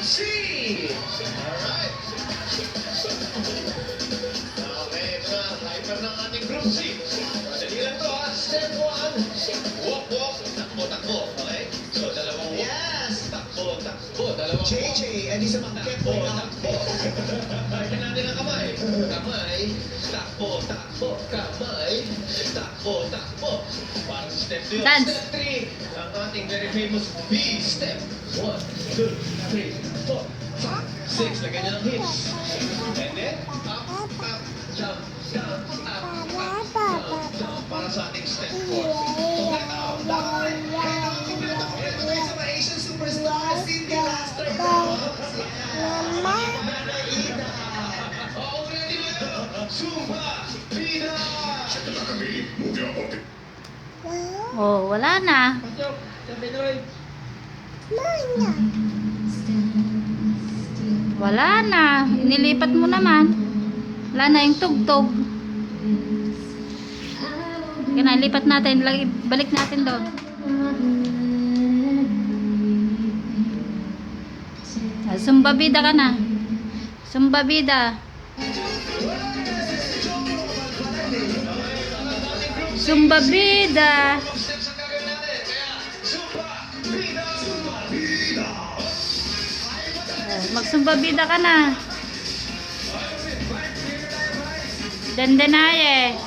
C. Alright. Okay, ito na. Hyper ng ating group C. Madali lang to ha. Step 1. Walk, walk. Takbo, takbo. Okay? So, dalawang walk. Yes. Takbo, takbo. Dalawang walk. JJ, edi sa mangkep Takbo, mo takbo. Balikan natin ang kamay. Kamay. Takbo, takbo. Kamay. Takbo, takbo. Para sa step 2. Dance. Step 3. Ang ating very famous B step. 1, 2, 3, 4, 5, 6. Lagyan niya ng hips. And then, up, up, jump, jump, up, up, jump, jump. Para sa ating step 4. Kompleto. Dapat. Kompleto. Ito tayo sa mga Asian superstars, Cindy Laster. Oh, ready na yun. Zumba. Pina. Oh, wala na. Pasok. Sabi Noy. Wala na. Inilipat mo naman. Wala na yung tugtog. Kaya na, ilipat natin. Balik natin doon. Sumbabida ka na. Sumbabida. Sumbabida. Steps ang gagawin natin. Kaya, Zumba. Pina. Zumba. Pina. Magsumbabida ka na. Dandenaye.